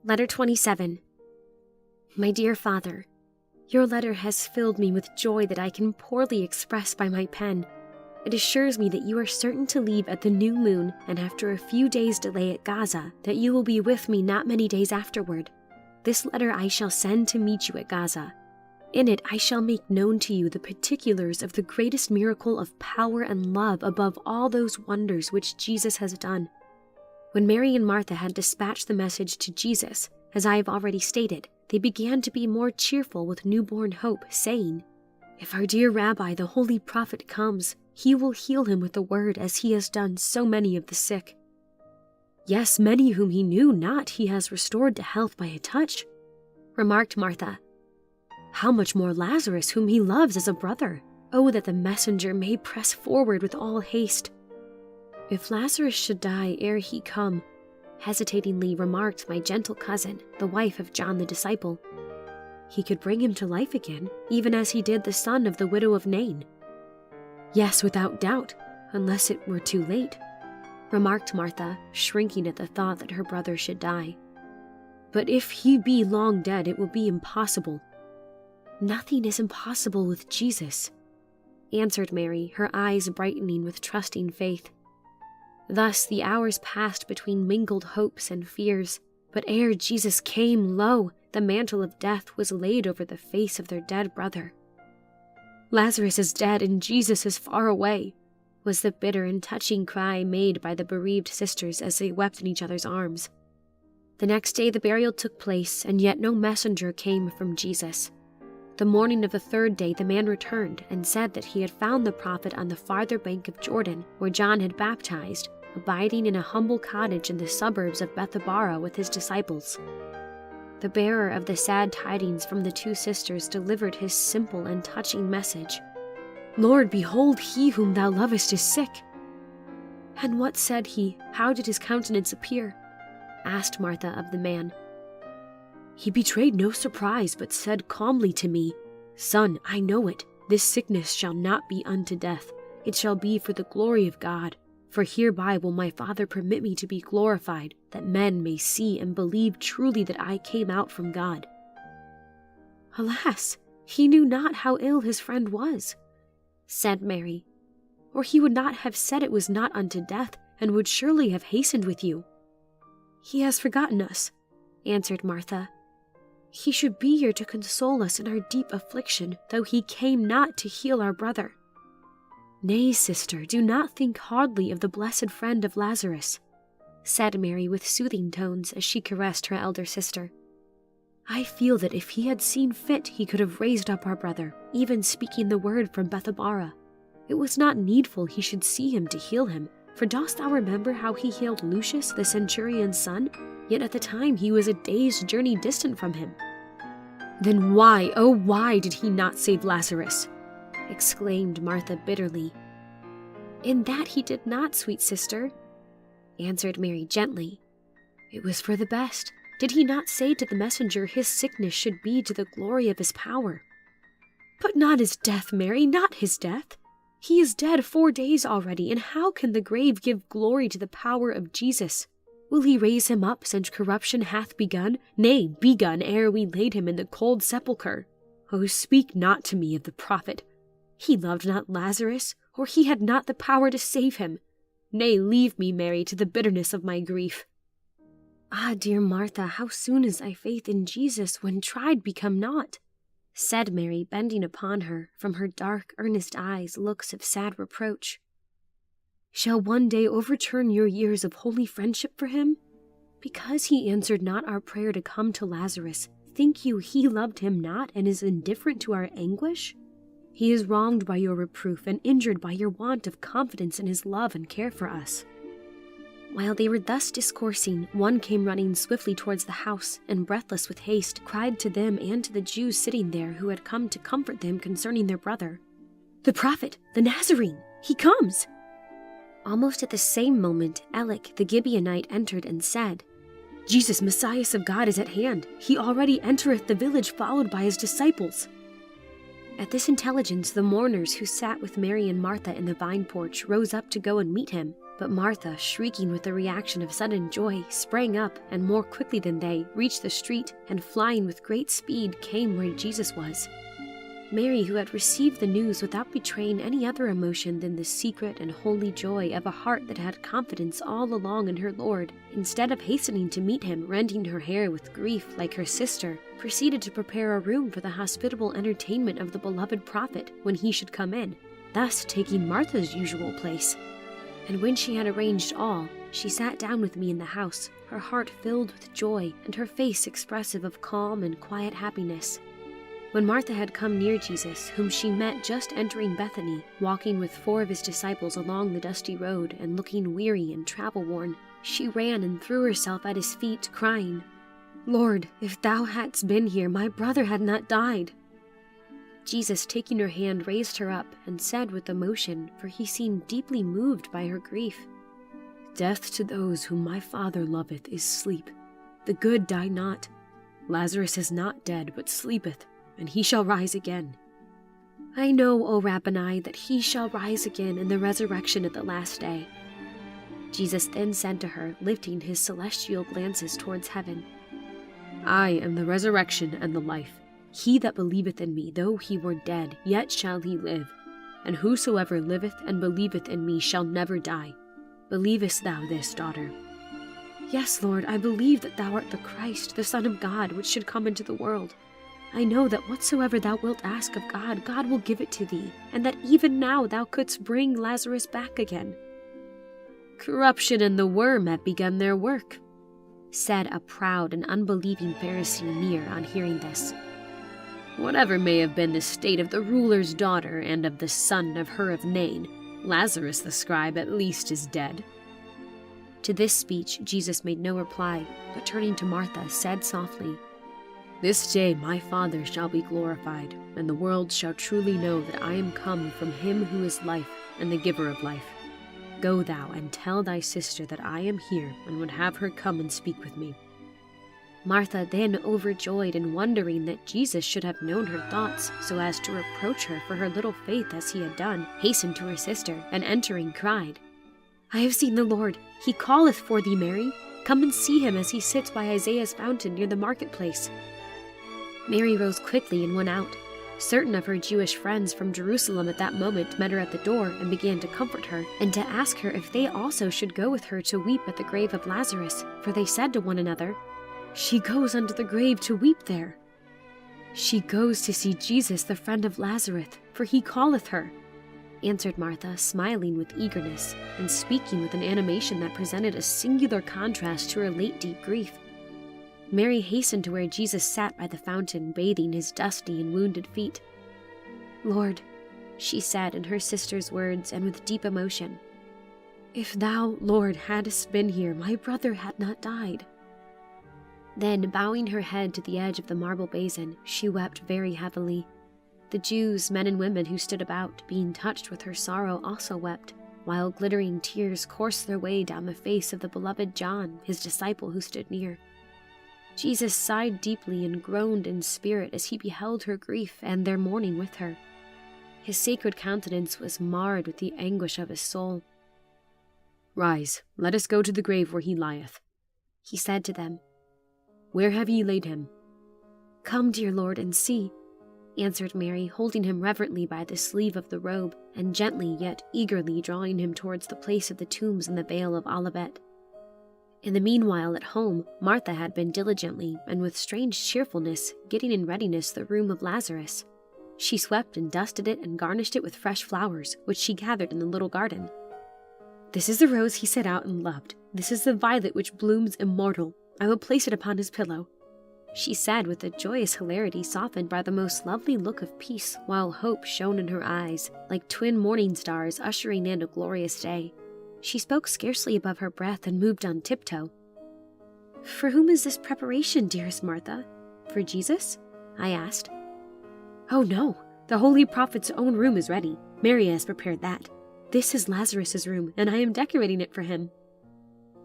Letter 27. My dear Father, your letter has filled me with joy that I can poorly express by my pen. It assures me that you are certain to leave at the new moon, and after a few days' delay at Gaza, that you will be with me not many days afterward. This letter I shall send to meet you at Gaza. In it I shall make known to you the particulars of the greatest miracle of power and love above all those wonders which Jesus has done. When Mary and Martha had dispatched the message to Jesus, as I have already stated, they began to be more cheerful with newborn hope, saying, If our dear Rabbi, the holy prophet, comes, he will heal him with the word, as he has done so many of the sick. Yes, many whom he knew not he has restored to health by a touch, remarked Martha. How much more Lazarus, whom he loves as a brother? Oh, that the messenger may press forward with all haste. If Lazarus should die ere he come, hesitatingly remarked my gentle cousin, the wife of John the disciple, he could bring him to life again, even as he did the son of the widow of Nain. Yes, without doubt, unless it were too late, remarked Martha, shrinking at the thought that her brother should die. But if he be long dead, it will be impossible. Nothing is impossible with Jesus, answered Mary, her eyes brightening with trusting faith. Thus the hours passed between mingled hopes and fears, but ere Jesus came, lo, the mantle of death was laid over the face of their dead brother. Lazarus is dead and Jesus is far away, was the bitter and touching cry made by the bereaved sisters as they wept in each other's arms. The next day the burial took place, and yet no messenger came from Jesus. The morning of the third day the man returned and said that he had found the prophet on the farther bank of Jordan, where John had baptized, abiding in a humble cottage in the suburbs of Bethabara with his disciples. The bearer of the sad tidings from the two sisters delivered his simple and touching message. Lord, behold, he whom thou lovest is sick. And what said he? How did his countenance appear? Asked Martha of the man. He betrayed no surprise, but said calmly to me, Son, I know it. This sickness shall not be unto death. It shall be for the glory of God. For hereby will my Father permit me to be glorified, that men may see and believe truly that I came out from God. Alas, he knew not how ill his friend was, said Mary, or he would not have said it was not unto death, and would surely have hastened with you. He has forgotten us, answered Martha. He should be here to console us in our deep affliction, though he came not to heal our brother. Nay, sister, do not think hardly of the blessed friend of Lazarus, said Mary with soothing tones as she caressed her elder sister. I feel that if he had seen fit, he could have raised up our brother, even speaking the word from Bethabara. It was not needful he should see him to heal him, for dost thou remember how he healed Lucius, the centurion's son? Yet at the time he was a day's journey distant from him. Then why, oh why, did he not save Lazarus? Exclaimed Martha bitterly. In that he did not, sweet sister, answered Mary gently. It was for the best. Did he not say to the messenger his sickness should be to the glory of his power? But not his death, Mary, not his death. He is dead 4 days already, and how can the grave give glory to the power of Jesus? Will he raise him up, since corruption hath begun? Nay, begun ere we laid him in the cold sepulchre. Oh, speak not to me of the prophet. He loved not Lazarus, or he had not the power to save him. Nay, leave me, Mary, to the bitterness of my grief. Ah, dear Martha, how soon is thy faith in Jesus, when tried, become naught? Said Mary, bending upon her, from her dark, earnest eyes, looks of sad reproach. Shall one day overturn your years of holy friendship for him? Because he answered not our prayer to come to Lazarus, think you he loved him not, and is indifferent to our anguish? He is wronged by your reproof, and injured by your want of confidence in his love and care for us. While they were thus discoursing, one came running swiftly towards the house, and breathless with haste, cried to them and to the Jews sitting there who had come to comfort them concerning their brother, The prophet, the Nazarene, he comes! Almost at the same moment, Elic the Gibeonite entered and said, Jesus, Messiah of God, is at hand. He already entereth the village, followed by his disciples. At this intelligence, the mourners who sat with Mary and Martha in the vine porch rose up to go and meet him, But Martha, shrieking with the reaction of sudden joy, sprang up and more quickly than they reached the street and flying with great speed came where Jesus was. Mary, who had received the news without betraying any other emotion than the secret and holy joy of a heart that had confidence all along in her Lord, instead of hastening to meet him, rending her hair with grief like her sister, proceeded to prepare a room for the hospitable entertainment of the beloved prophet when he should come in, thus taking Martha's usual place. And when she had arranged all, she sat down with me in the house, her heart filled with joy and her face expressive of calm and quiet happiness. When Martha had come near Jesus, whom she met just entering Bethany, walking with 4 of his disciples along the dusty road and looking weary and travel-worn, she ran and threw herself at his feet, crying, "Lord, if thou hadst been here, my brother had not died." Jesus, taking her hand, raised her up and said with emotion, for he seemed deeply moved by her grief, "Death to those whom my Father loveth is sleep. The good die not. Lazarus is not dead, but sleepeth, and he shall rise again." "I know, O Rabboni, that he shall rise again in the resurrection at the last day." Jesus then said to her, lifting his celestial glances towards heaven, "I am the resurrection and the life. He that believeth in me, though he were dead, yet shall he live. And whosoever liveth and believeth in me shall never die. Believest thou this, daughter?" "Yes, Lord, I believe that thou art the Christ, the Son of God, which should come into the world. I know that whatsoever thou wilt ask of God, God will give it to thee, and that even now thou couldst bring Lazarus back again." "Corruption and the worm have begun their work," said a proud and unbelieving Pharisee near on hearing this. "Whatever may have been the state of the ruler's daughter and of the son of her of Nain, Lazarus the scribe at least is dead." To this speech Jesus made no reply, but turning to Martha said softly, "This day my Father shall be glorified, and the world shall truly know that I am come from him who is life and the giver of life. Go thou and tell thy sister that I am here and would have her come and speak with me." Martha, then overjoyed and wondering that Jesus should have known her thoughts so as to reproach her for her little faith as he had done, hastened to her sister, and entering cried, "I have seen the Lord. He calleth for thee, Mary. Come and see him as he sits by Isaiah's fountain near the marketplace." Mary rose quickly and went out. Certain of her Jewish friends from Jerusalem at that moment met her at the door and began to comfort her, and to ask her if they also should go with her to weep at the grave of Lazarus, for they said to one another, "She goes unto the grave to weep there." "She goes to see Jesus, the friend of Lazarus, for he calleth her," answered Martha, smiling with eagerness, and speaking with an animation that presented a singular contrast to her late deep grief. Mary hastened to where Jesus sat by the fountain, bathing his dusty and wounded feet. "Lord," she said in her sister's words and with deep emotion, "if thou, Lord, hadst been here, my brother had not died." Then, bowing her head to the edge of the marble basin, she wept very heavily. The Jews, men and women who stood about, being touched with her sorrow, also wept, while glittering tears coursed their way down the face of the beloved John, his disciple who stood near. Jesus sighed deeply and groaned in spirit as he beheld her grief and their mourning with her. His sacred countenance was marred with the anguish of his soul. "Rise, let us go to the grave where he lieth," he said to them. "Where have ye laid him?" "Come, dear Lord, and see," answered Mary, holding him reverently by the sleeve of the robe, and gently yet eagerly drawing him towards the place of the tombs in the Vale of Olivet. In the meanwhile, at home, Martha had been diligently, and with strange cheerfulness, getting in readiness the room of Lazarus. She swept and dusted it and garnished it with fresh flowers, which she gathered in the little garden. "This is the rose he set out and loved. This is the violet which blooms immortal. I will place it upon his pillow," she said with a joyous hilarity softened by the most lovely look of peace, while hope shone in her eyes, like twin morning stars ushering in a glorious day. She spoke scarcely above her breath and moved on tiptoe. "For whom is this preparation, dearest Martha? For Jesus?" I asked. "Oh no, the holy prophet's own room is ready. Mary has prepared that. This is Lazarus's room, and I am decorating it for him."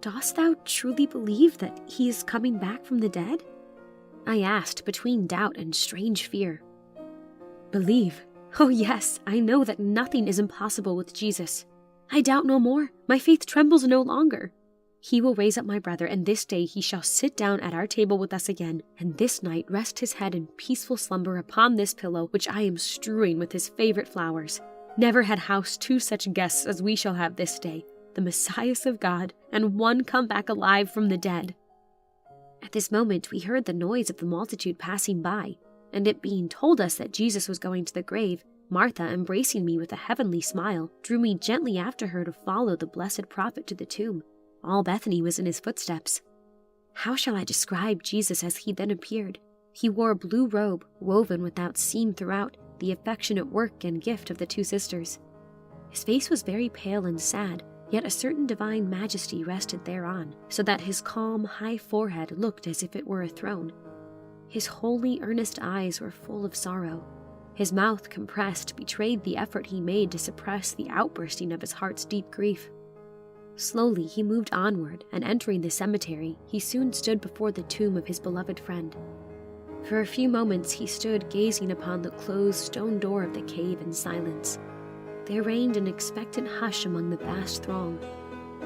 "Dost thou truly believe that he is coming back from the dead?" I asked, between doubt and strange fear. "Believe? Oh yes, I know that nothing is impossible with Jesus. I doubt no more. My faith trembles no longer. He will raise up my brother, and this day he shall sit down at our table with us again, and this night rest his head in peaceful slumber upon this pillow which I am strewing with his favorite flowers. Never had house two such guests as we shall have this day, the Messiahs of God, and one come back alive from the dead." At this moment we heard the noise of the multitude passing by, and it being told us that Jesus was going to the grave, Martha, embracing me with a heavenly smile, drew me gently after her to follow the blessed prophet to the tomb. All Bethany was in his footsteps. How shall I describe Jesus as he then appeared? He wore a blue robe, woven without seam throughout, the affectionate work and gift of the two sisters. His face was very pale and sad, yet a certain divine majesty rested thereon, so that his calm, high forehead looked as if it were a throne. His holy, earnest eyes were full of sorrow. His mouth, compressed, betrayed the effort he made to suppress the outbursting of his heart's deep grief. Slowly he moved onward, and entering the cemetery, he soon stood before the tomb of his beloved friend. For a few moments he stood gazing upon the closed stone door of the cave in silence. There reigned an expectant hush among the vast throng.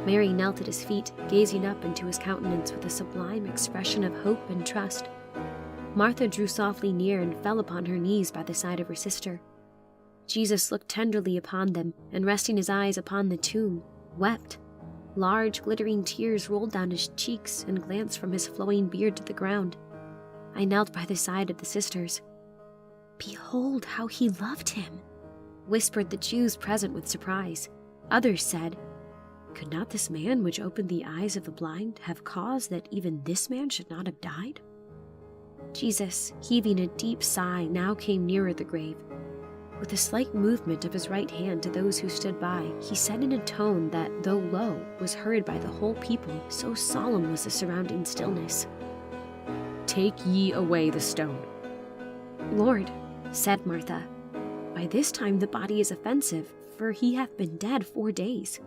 Mary knelt at his feet, gazing up into his countenance with a sublime expression of hope and trust. Martha drew softly near and fell upon her knees by the side of her sister. Jesus looked tenderly upon them, and resting his eyes upon the tomb, wept. Large, glittering tears rolled down his cheeks and glanced from his flowing beard to the ground. I knelt by the side of the sisters. "Behold how he loved him," whispered the Jews present with surprise. Others said, "Could not this man which opened the eyes of the blind have caused that even this man should not have died?" Jesus, heaving a deep sigh, now came nearer the grave. With a slight movement of his right hand to those who stood by, he said in a tone that, though low, was heard by the whole people, so solemn was the surrounding stillness, "Take ye away the stone." "Lord," said Martha, "by this time the body is offensive, for he hath been dead 4 days."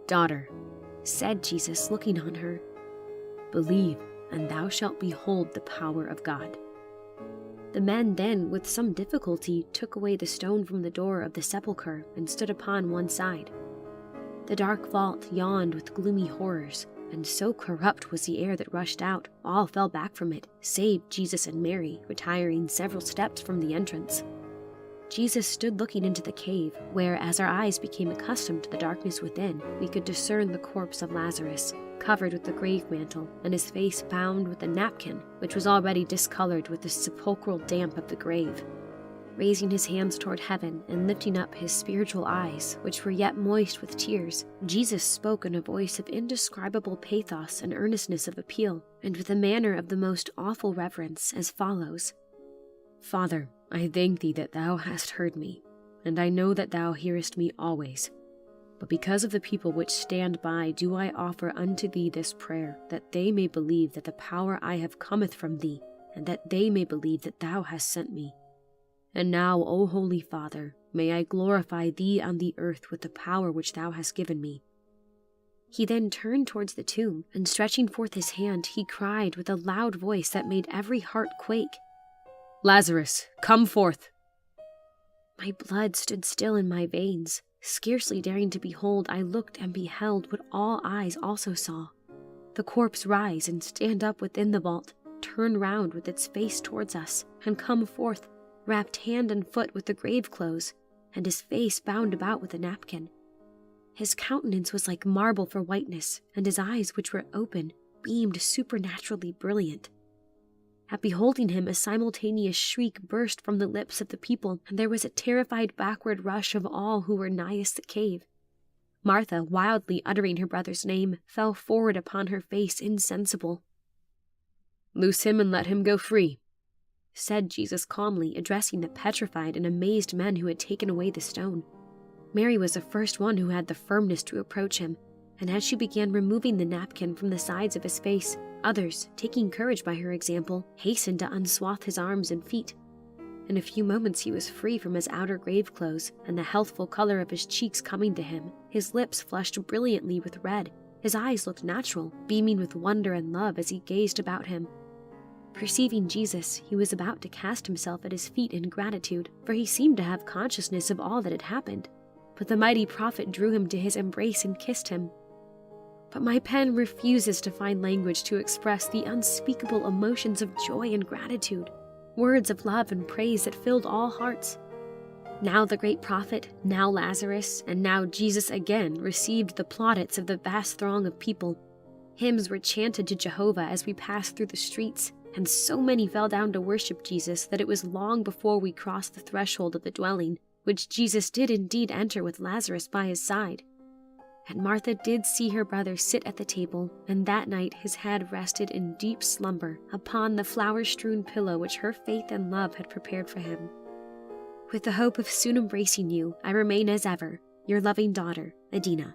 "Daughter," said Jesus, looking on her, "believe, and thou shalt behold the power of God." The men then, with some difficulty, took away the stone from the door of the sepulchre and stood upon one side. The dark vault yawned with gloomy horrors, and so corrupt was the air that rushed out, all fell back from it, save Jesus and Mary, retiring several steps from the entrance. Jesus stood looking into the cave, where, as our eyes became accustomed to the darkness within, we could discern the corpse of Lazarus, covered with the grave mantle, and his face bound with a napkin, which was already discolored with the sepulchral damp of the grave. Raising his hands toward heaven and lifting up his spiritual eyes, which were yet moist with tears, Jesus spoke in a voice of indescribable pathos and earnestness of appeal, and with a manner of the most awful reverence, as follows: "Father, I thank thee that thou hast heard me, and I know that thou hearest me always. But because of the people which stand by do I offer unto thee this prayer, that they may believe that the power I have cometh from thee, and that they may believe that thou hast sent me. And now, O Holy Father, may I glorify thee on the earth with the power which thou hast given me." He then turned towards the tomb, and stretching forth his hand, he cried with a loud voice that made every heart quake, "Lazarus, come forth!" My blood stood still in my veins. Scarcely daring to behold, I looked and beheld what all eyes also saw. The corpse rise and stand up within the vault, turn round with its face towards us, and come forth, wrapped hand and foot with the grave clothes, and his face bound about with a napkin. His countenance was like marble for whiteness, and his eyes, which were open, beamed supernaturally brilliant. At beholding him, a simultaneous shriek burst from the lips of the people, and there was a terrified backward rush of all who were nighest the cave. Martha, wildly uttering her brother's name, fell forward upon her face insensible. "Loose him and let him go free," said Jesus calmly, addressing the petrified and amazed men who had taken away the stone. Mary was the first one who had the firmness to approach him, and as she began removing the napkin from the sides of his face, others, taking courage by her example, hastened to unswathe his arms and feet. In a few moments he was free from his outer grave clothes, and the healthful color of his cheeks coming to him, his lips flushed brilliantly with red, his eyes looked natural, beaming with wonder and love as he gazed about him. Perceiving Jesus, he was about to cast himself at his feet in gratitude, for he seemed to have consciousness of all that had happened. but the mighty prophet drew him to his embrace and kissed him. But my pen refuses to find language to express the unspeakable emotions of joy and gratitude, words of love and praise that filled all hearts. Now the great prophet, now Lazarus, and now Jesus again received the plaudits of the vast throng of people. Hymns were chanted to Jehovah as we passed through the streets, and so many fell down to worship Jesus that it was long before we crossed the threshold of the dwelling, which Jesus did indeed enter with Lazarus by his side. And Martha did see her brother sit at the table, and that night his head rested in deep slumber upon the flower-strewn pillow which her faith and love had prepared for him. With the hope of soon embracing you, I remain as ever, your loving daughter, ADINA.